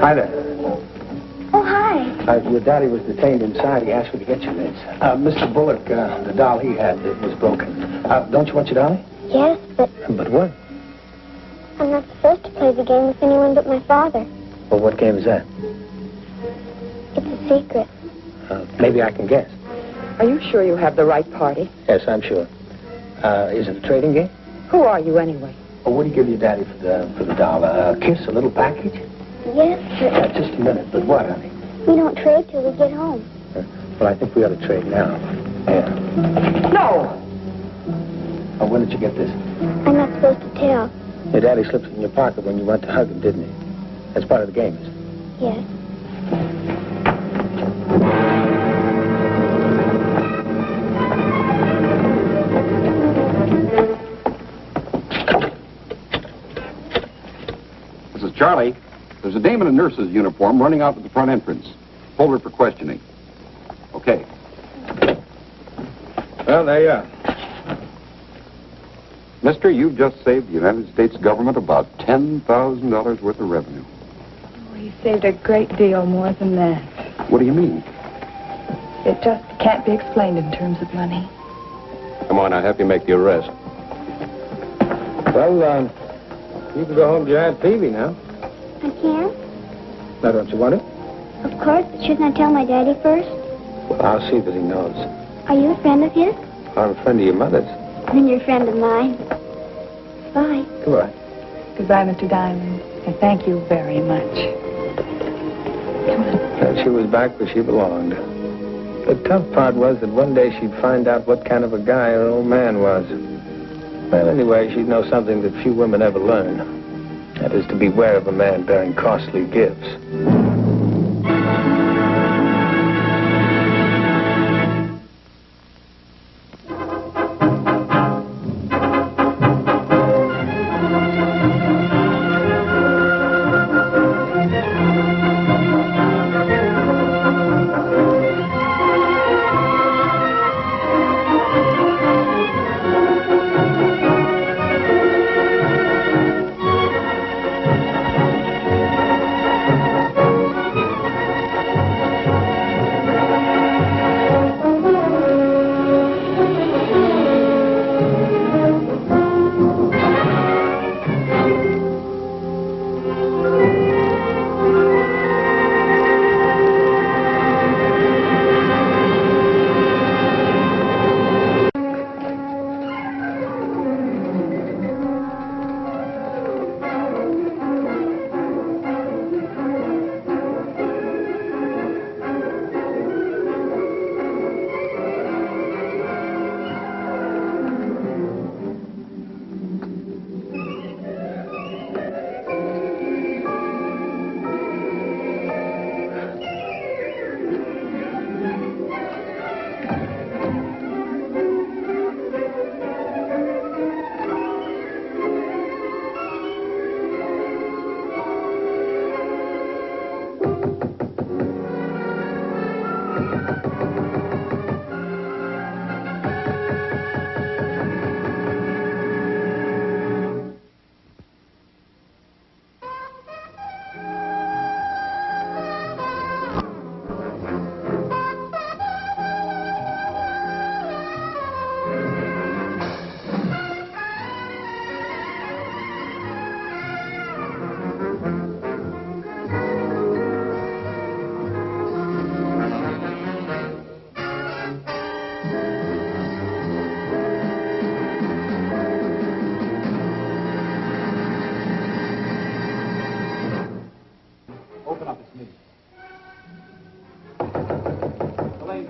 Hi there. Oh, hi. Your daddy was detained inside. He asked me to get you this. Mr. Bullock, the doll he had, it was broken. Don't you want your dolly? Yes, but But what? I'm not supposed to play the game with anyone but my father. Well, what game is that? It's a secret. Maybe I can guess. Are you sure you have the right party? Yes, I'm sure. Is it a trading game? Who are you anyway? Well, what do you give your daddy for the doll? A kiss, a little package? Yes, but Just a minute. But what, honey? we don't trade till we get home. Well, I think we ought to trade now. Yeah. No! Oh, when did you get this? I'm not supposed to tell. Your daddy slipped it in your pocket when you went to hug him, didn't he? That's part of the game, isn't it? Yes. This is Charlie. There's a dame in a nurse's uniform running out to the front entrance. Hold her for questioning. Okay. Well, there you are. Mister, you've just saved the United States government about $10,000 worth of revenue. Oh, he saved a great deal more than that. What do you mean? It just can't be explained in terms of money. Come on, I'll help you make the arrest. Well, you can go home to your Aunt Phoebe now. I can? Now, don't you want it? Of course, but shouldn't I tell my daddy first? Well, I'll see that he knows. Are you a friend of his? I'm a friend of your mother's. Then you're a friend of mine. Bye. Goodbye. Goodbye, Mr. Diamond. And thank you very much. Come on. And she was back where she belonged. The tough part was that one day she'd find out what kind of a guy her old man was. Well, anyway, she'd know something that few women ever learn. That is to beware of a man bearing costly gifts.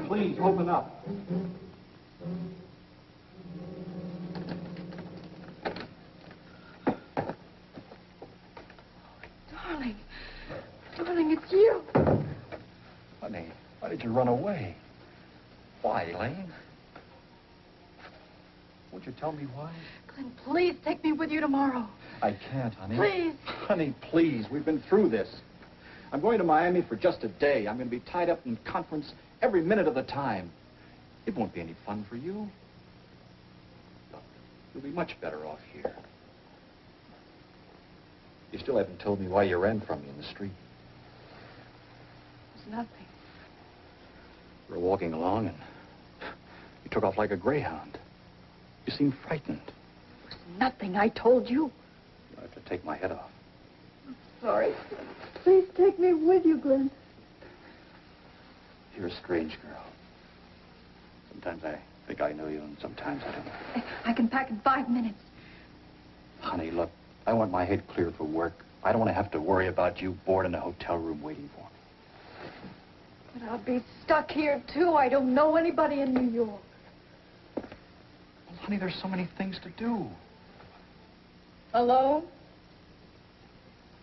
Please, open up. Darling. Darling, it's you. Honey, why did you run away? Why, Elaine? Would you tell me why? Glenn, please take me with you tomorrow. I can't, honey. Please. Honey, please. We've been through this. I'm going to Miami for just a day. I'm going to be tied up in conference every minute of the time. It won't be any fun for you. You'll be much better off here. You still haven't told me why you ran from me in the street. It's nothing. We were walking along and you took off like a greyhound. You seemed frightened. It was nothing, I told you. I have to take my head off. Sorry. Please take me with you, Glenn. You're a strange girl. Sometimes I think I know you, and sometimes I don't. I can pack in 5 minutes. Honey, look, I want my head clear for work. I don't want to have to worry about you bored in a hotel room waiting for me. But I'll be stuck here, too. I don't know anybody in New York. Well, honey, there's so many things to do. Alone?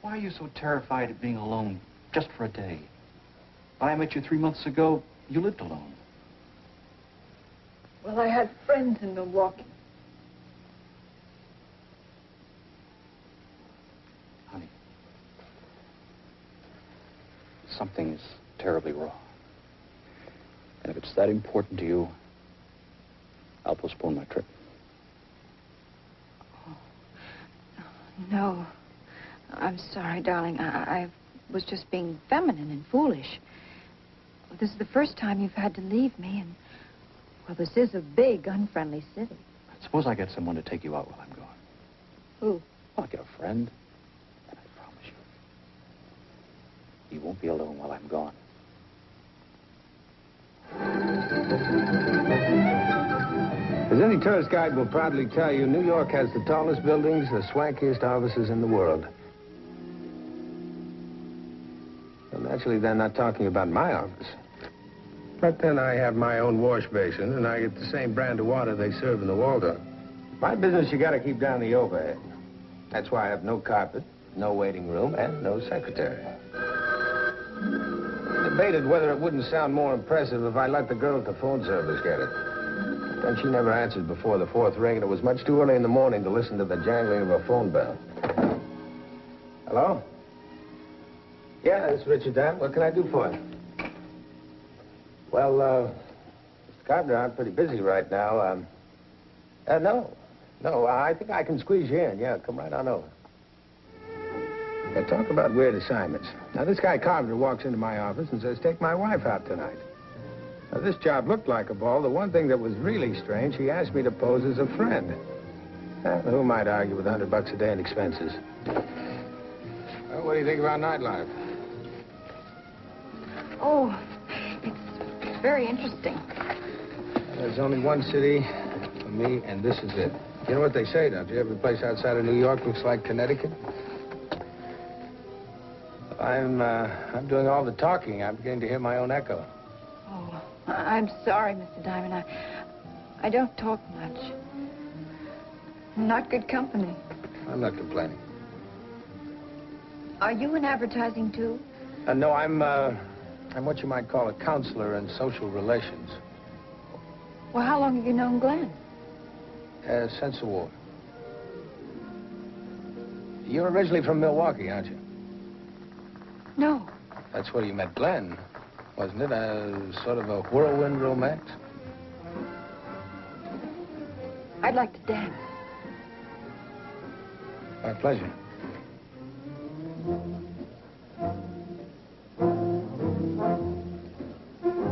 Why are you so terrified of being alone just for a day? When I met you 3 months ago, you lived alone. Well, I had friends in Milwaukee. Honey, something is terribly wrong. And if it's that important to you, I'll postpone my trip. Oh, no. I'm sorry, darling. I was just being feminine and foolish. This is the first time you've had to leave me, and, well, this is a big, unfriendly city. Suppose I get someone to take you out while I'm gone. Who? Well, I'll get a friend, and I promise you, won't be alone while I'm gone. As any tourist guide will proudly tell you, New York has the tallest buildings, the swankiest offices in the world. Well, naturally, they're not talking about my office. But then I have my own wash basin, and I get the same brand of water they serve in the Waldorf. My business, you gotta keep down the overhead. That's why I have no carpet, no waiting room, and no secretary. I debated whether it wouldn't sound more impressive if I let the girl at the phone service get it. But then she never answered before the 4th ring, and it was much too early in the morning to listen to the jangling of a phone bell. Hello? Yeah, it's Richard Dam. What can I do for you? Well, Mr. Carpenter, I'm pretty busy right now. No, I think I can squeeze you in. Yeah, come right on over. Yeah, talk about weird assignments. Now, this guy Carpenter walks into my office and says, take my wife out tonight. Now, this job looked like a ball. The one thing that was really strange, he asked me to pose as a friend. Who might argue with $100 a day in expenses? Well, what do you think about nightlife? Oh, it's very interesting. There's only one city for me, and this is it. You know what they say, don't you? Every place outside of New York looks like Connecticut. I'm doing all the talking. I'm beginning to hear my own echo. Oh, I'm sorry, Mr. Diamond. I don't talk much. I'm not good company. I'm not complaining. Are you in advertising, too? No, I'm what you might call a counselor in social relations. Well, how long have you known Glenn? Since the war. You're originally from Milwaukee, aren't you? No. That's where you met Glenn, wasn't it? Sort of a whirlwind romance? I'd like to dance. My pleasure.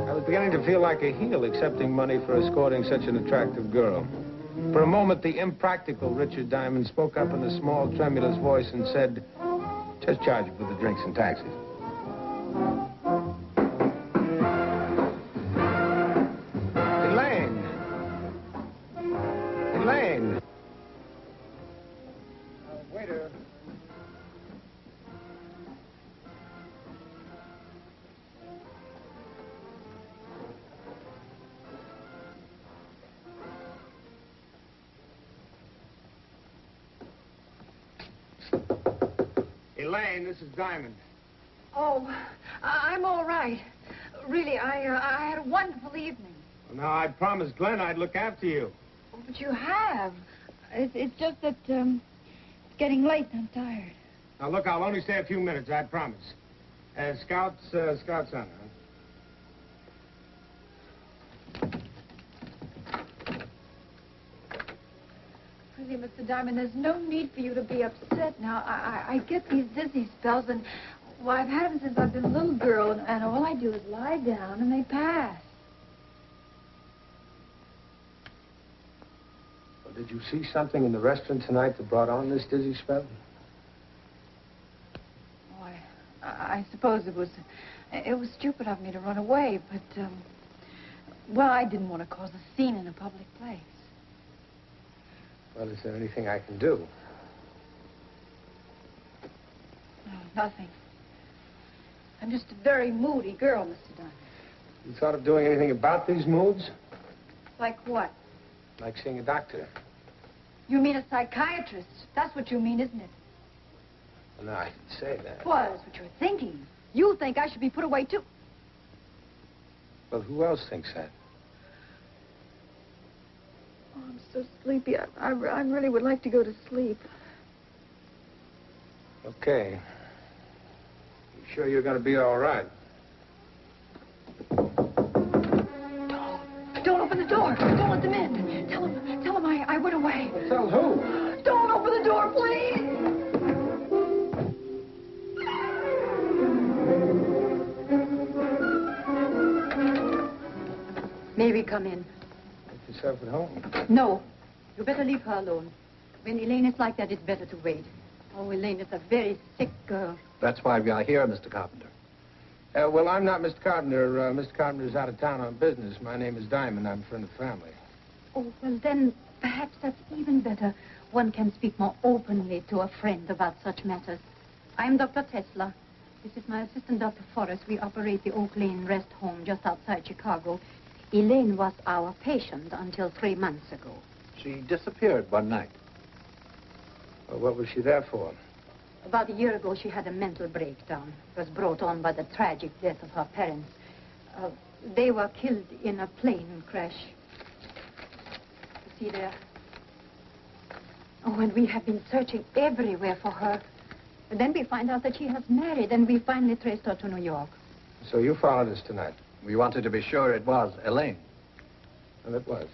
I was beginning to feel like a heel accepting money for escorting such an attractive girl. For a moment, the impractical Richard Diamond spoke up in a small, tremulous voice and said, just charge it for the drinks and taxis. Elaine! Elaine! Waiter. Elaine, this is Diamond. Oh, I'm all right. Really, I had a wonderful evening. Well, now, I promised Glenn I'd look after you. Oh, but you have. It's just that, it's getting late and I'm tired. Now, look, I'll only stay a few minutes, I promise. Scout's on, huh? Really, Mr. Diamond, there's no need for you to be upset now. I get these dizzy spells, and, well, I've had them since I've been a little girl, and all I do is lie down, and they pass. Well, did you see something in the restaurant tonight that brought on this dizzy spell? Oh, I suppose it was stupid of me to run away, but, well, I didn't want to cause a scene in a public place. Well, is there anything I can do? No, nothing. I'm just a very moody girl, Mr. Diamond. You thought of doing anything about these moods? Like what? Like seeing a doctor? You mean a psychiatrist? That's what you mean, isn't it? Well, no, I didn't say that. Well, that's what you're thinking. You think I should be put away, too. Well, who else thinks that? Oh, I'm so sleepy. I really would like to go to sleep. Okay. You sure you're going to be all right? Don't open the door. Don't let them in. Tell them I went away. Tell who? Don't open the door, please. May we come in? Make yourself at home. No. You better leave her alone. When Elaine is like that, it's better to wait. Oh, Elaine is a very sick girl. That's why we are here, Mr. Carpenter. Well, I'm not Mr. Carpenter. Mr. Carpenter's out of town on business. My name is Diamond. I'm a friend of the family. Oh, well, then, perhaps that's even better. One can speak more openly to a friend about such matters. I'm Dr. Tesla. This is my assistant, Dr. Forrest. We operate the Oak Lane Rest Home just outside Chicago. Elaine was our patient until 3 months ago. She disappeared one night. Well, what was she there for? About a year ago, she had a mental breakdown. It was brought on by the tragic death of her parents. They were killed in a plane crash. You see there? Oh, and we have been searching everywhere for her. And then we find out that she has married, and we finally traced her to New York. So you followed us tonight? We wanted to be sure it was Elaine. And it was.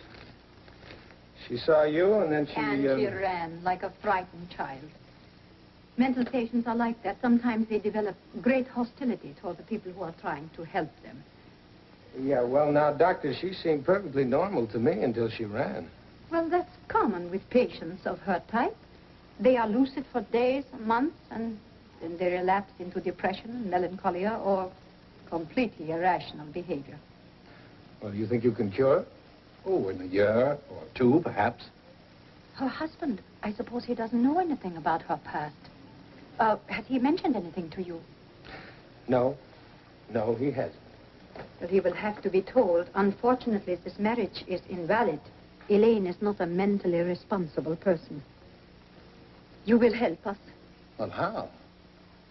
She saw you, and then she... And she ran like a frightened child. Mental patients are like that. Sometimes they develop great hostility toward the people who are trying to help them. Yeah, well, now, Doctor, she seemed perfectly normal to me until she ran. Well, that's common with patients of her type. They are lucid for days, months, and then they relapse into depression and melancholia or completely irrational behavior. Well, you think you can cure her? Oh, in a year or two, perhaps. Her husband, I suppose he doesn't know anything about her past. Has he mentioned anything to you? No. No, he hasn't. Well, he will have to be told. Unfortunately, this marriage is invalid. Elaine is not a mentally responsible person. You will help us. Well, how?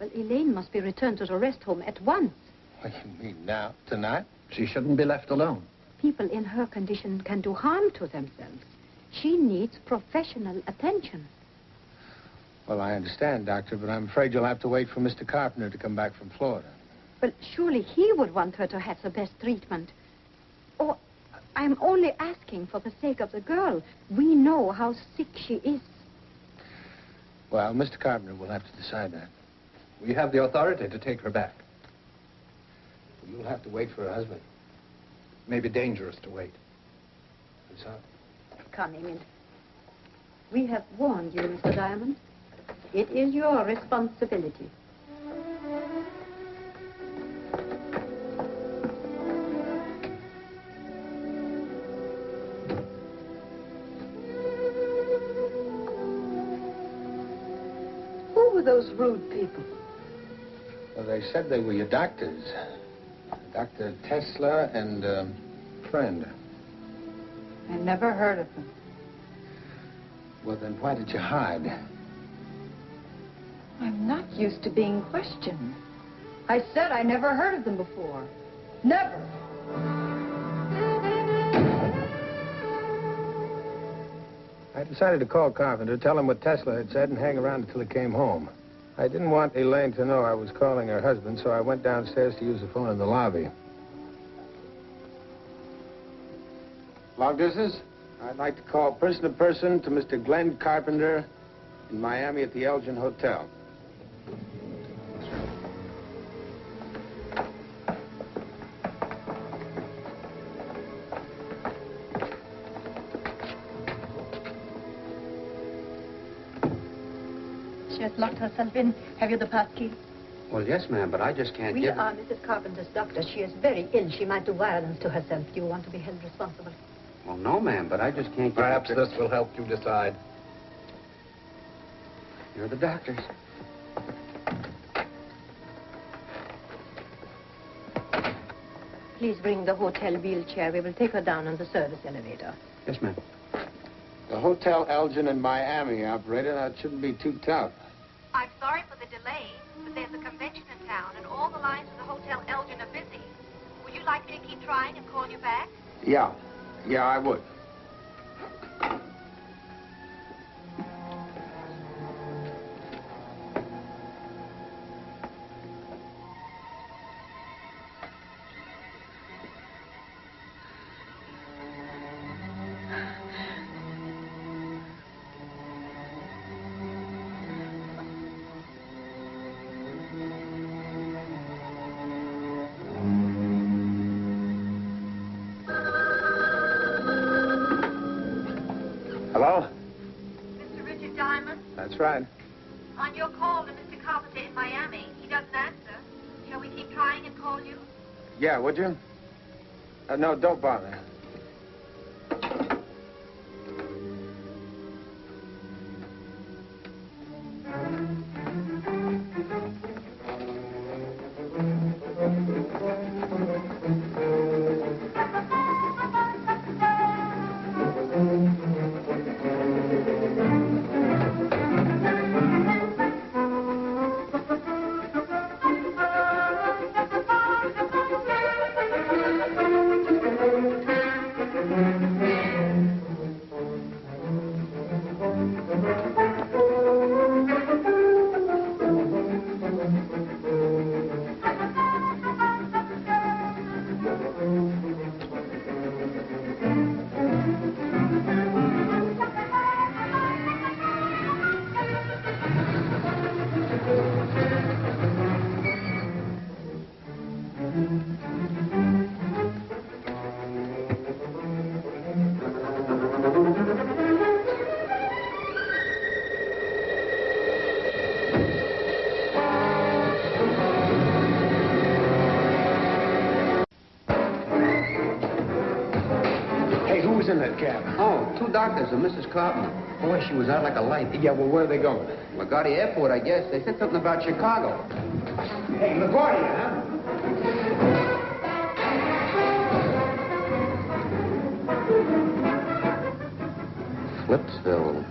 Well, Elaine must be returned to the rest home at once. What do you mean, now? Tonight? She shouldn't be left alone. People in her condition can do harm to themselves. She needs professional attention. Well, I understand, Doctor, but I'm afraid you'll have to wait for Mr. Carpenter to come back from Florida. Well, surely he would want her to have the best treatment. Oh, I'm only asking for the sake of the girl. We know how sick she is. Well, Mr. Carpenter will have to decide that. We have the authority to take her back. You'll have to wait for her husband. It may be dangerous to wait. I'm sorry. Come, Emil. We have warned you, Mr. Diamond. It is your responsibility. Who were those rude people? Well, they said they were your doctors. Dr. Tesla and a friend. I never heard of them. Well, then why did you hide? I'm not used to being questioned. I said I never heard of them before. Never. I decided to call Carpenter, tell him what Tesla had said, and hang around until he came home. I didn't want Elaine to know I was calling her husband, so I went downstairs to use the phone in the lobby. Long distance? I'd like to call person to person to Mr. Glenn Carpenter in Miami at the Elgin Hotel. She has locked herself in. Have you the pass key? Well, yes, ma'am, but I just can't We give... are Mrs. Carpenter's doctor. She is very ill. She might do violence to herself. Do you want to be held responsible? Well, no, ma'am, but I just can't give... Perhaps this will help you decide. You're the doctors. Please bring the hotel wheelchair. We will take her down on the service elevator. Yes, ma'am. The Hotel Elgin in Miami, operator. That shouldn't be too tough. I'm sorry for the delay, but there's a convention in town, and all the lines to the Hotel Elgin are busy. Would you like me to keep trying and call you back? Yeah. Yeah, I would. Hello? Mr. Richard Diamond? That's right. On your call to Mr. Carpenter in Miami, he doesn't answer. Shall we keep trying and call you? Yeah, would you? No, don't bother. Hey, who was in that cab? Oh, two doctors and Mrs. Carpenter. Boy, she was out like a light. Yeah, well, where are they going? LaGuardia Airport, I guess. They said something about Chicago. Hey, LaGuardia, huh? Flipsville.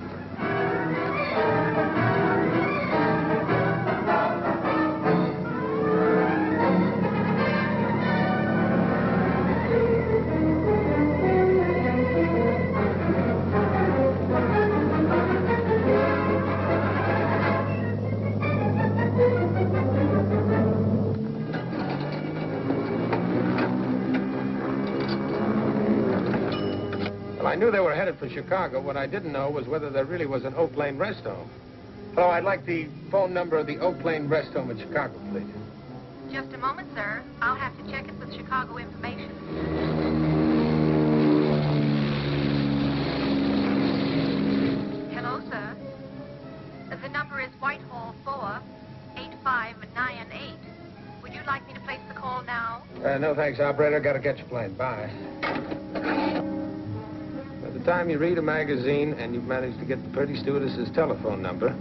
Well, I knew they were headed for Chicago. What I didn't know was whether there really was an Oak Lane rest home. Hello, I'd like the phone number of the Oak Lane rest home in Chicago, please. Just a moment, sir. I'll have to check it with Chicago information. Hello, sir. The number is Whitehall 48598. Would you like me to place the call now? No, thanks, operator. Gotta catch a plane. Bye. By the time you read a magazine and you've managed to get the pretty stewardess's telephone number,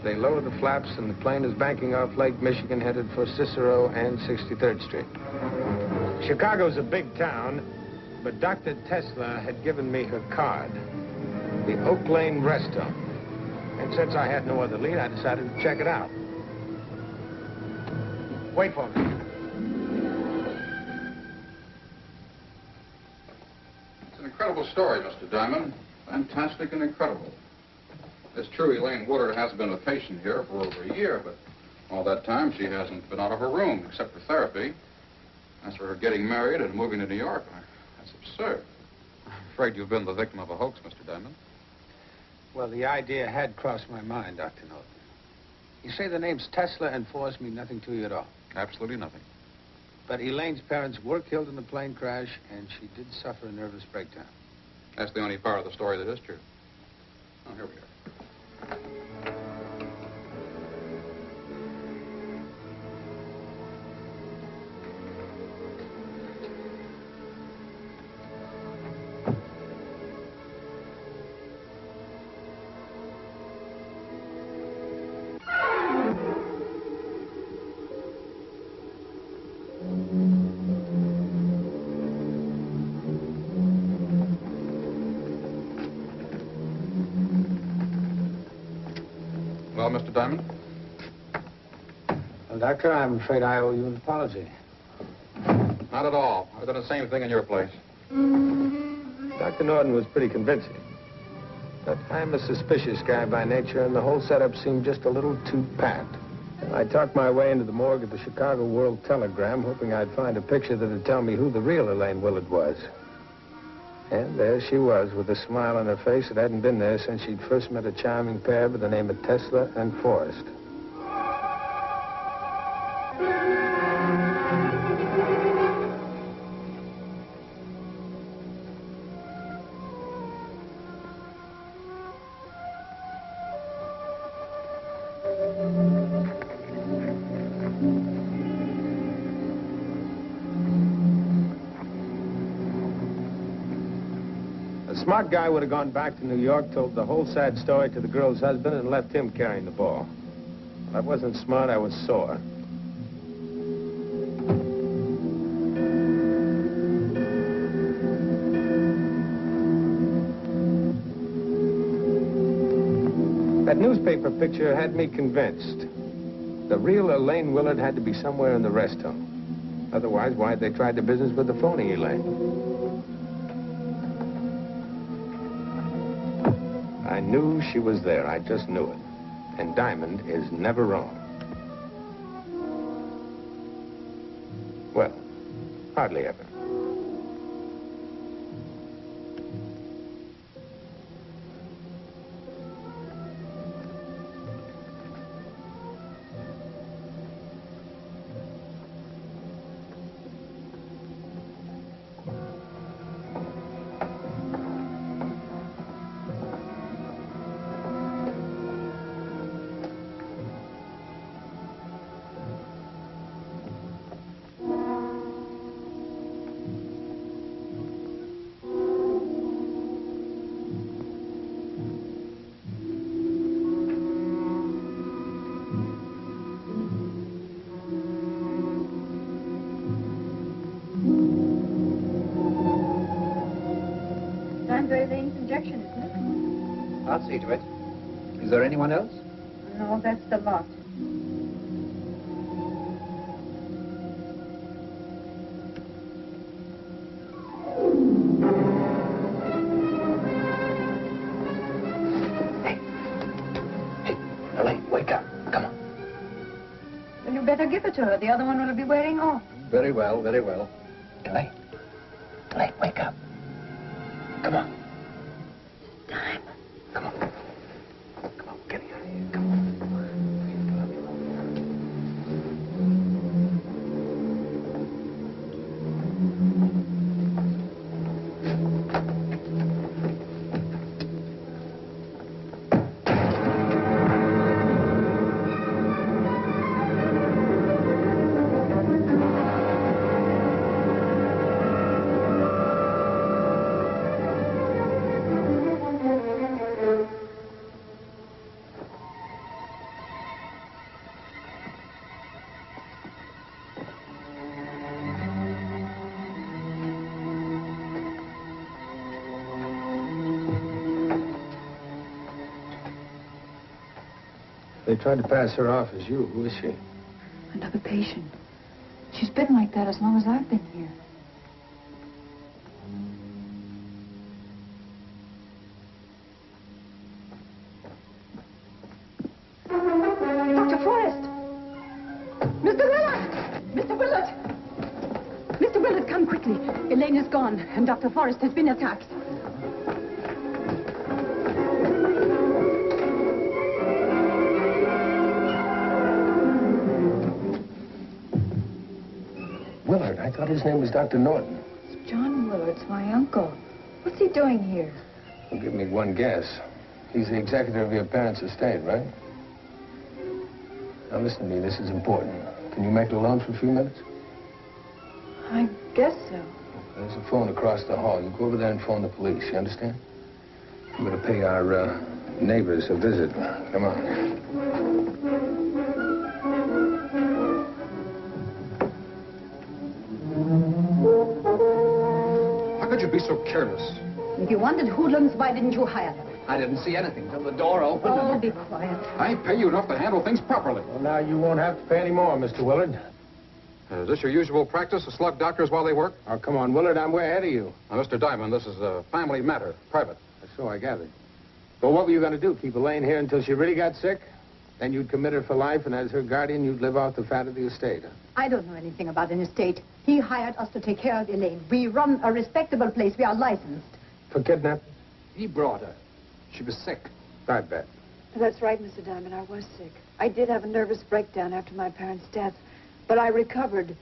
they lower the flaps and the plane is banking off Lake Michigan headed for Cicero and 63rd Street. Chicago's a big town, but Dr. Tesla had given me her card, the Oak Lane Rest Home. And since I had no other lead, I decided to check it out. Wait for me. It's an incredible story, Mr. Diamond. Fantastic and incredible. It's true Elaine Woodard has been a patient here for over a year, but all that time she hasn't been out of her room except for therapy. As for her getting married and moving to New York, that's absurd. afraid you've been the victim of a hoax, Mr. Diamond. Well, the idea had crossed my mind, Dr. Norton. You say the names Tesla and Forrest mean nothing to you at all? Absolutely nothing. But Elaine's parents were killed in the plane crash, and she did suffer a nervous breakdown. That's the only part of the story that is true. Oh, here we are. Well, Mr. Diamond? Well, Doctor, I'm afraid I owe you an apology. Not at all. I've done the same thing in your place. Dr. Norton was pretty convincing. But I'm a suspicious guy by nature, and the whole setup seemed just a little too pat. I talked my way into the morgue of the Chicago World Telegram, hoping I'd find a picture that'd tell me who the real Elaine Willard was. And there she was, with a smile on her face that hadn't been there since she'd first met a charming pair by the name of Tesla and Forrest. A smart guy would have gone back to New York, told the whole sad story to the girl's husband, and left him carrying the ball. I wasn't smart, I was sore. That newspaper picture had me convinced. The real Elaine Willard had to be somewhere in the rest home. Otherwise, why'd they try the business with the phony Elaine? I knew she was there. I just knew it. And Diamond is never wrong. Well, hardly ever. Injection, isn't it? I'll see to it. Is there anyone else? No, that's the lot. Hey, Elaine, wake up. Come on. Well, you better give it to her. The other one will be wearing off. Very well, very well. Elaine, wake up. Come on. Time. Come on. Come on, get out of here. Come on. They tried to pass her off as you. Who is she? Another patient. She's been like that as long as I've been here. Dr. Forrest! Mr. Willard! Mr. Willard! Mr. Willard, come quickly. Elaine is gone, and Dr. Forrest has been attacked. thought his name was Dr. Norton. It's John Willard's my uncle. What's he doing here? Well, give me one guess. He's the executor of your parents' estate, right? Now, listen to me. This is important. Can you make it alone for a few minutes? I guess so. There's a phone across the hall. You go over there and phone the police. You understand? I'm going to pay our neighbors a visit. Come on. How could you be so careless? If you wanted hoodlums, why didn't you hire them? I didn't see anything till the door opened. Oh, be quiet. I pay you enough to handle things properly. Well, now you won't have to pay any more, Mr. Willard. Is this your usual practice, to slug doctors while they work? Oh, come on, Willard. I'm way ahead of you. Now, Mr. Diamond, this is a family matter, private. So I gathered. But what were you going to do? Keep Elaine here until she really got sick? Then you'd commit her for life, and as her guardian, you'd live off the fat of the estate, huh? I don't know anything about an estate. He hired us to take care of Elaine. We run a respectable place. We are licensed. For kidnapping? He brought her. She was sick. I bet. That's right, Mr. Diamond. I was sick. I did have a nervous breakdown after my parents' death, but I recovered.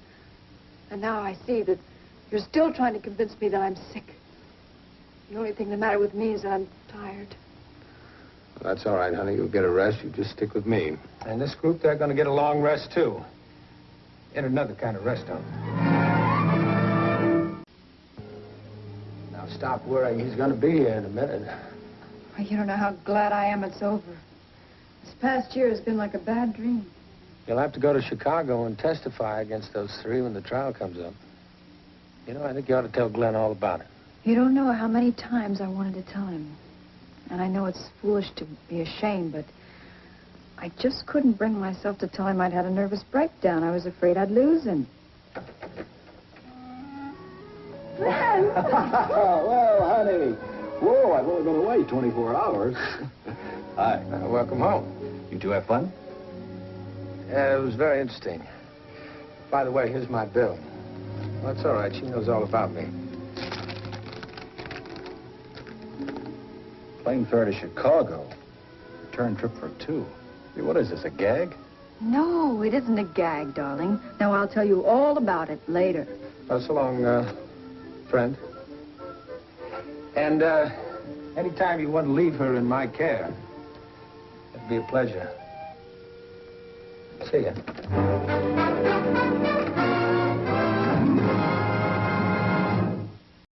And now I see that you're still trying to convince me that I'm sick. The only thing the matter with me is that I'm tired. Well, that's all right, honey. You'll get a rest. You just stick with me. And this group, they're going to get a long rest, too. And another kind of rest, huh? Now, stop worrying. He's going to be here in a minute. Well, you don't know how glad I am it's over. This past year has been like a bad dream. You'll have to go to Chicago and testify against those three when the trial comes up. You know, I think you ought to tell Glenn all about it. You don't know how many times I wanted to tell him. And I know it's foolish to be ashamed, but I just couldn't bring myself to tell him I'd had a nervous breakdown. I was afraid I'd lose him. Well, honey. Whoa, I've only been away 24 hours. Hi. Welcome home. You two have fun? Yeah, it was very interesting. By the way, here's my bill. Well, that's all right. She knows all about me. Plane fare to Chicago. Return trip for two. Hey, what is this, a gag? No, it isn't a gag, darling. Now, I'll tell you all about it later. So long, friend. And, anytime you want to leave her in my care, it'd be a pleasure. See ya.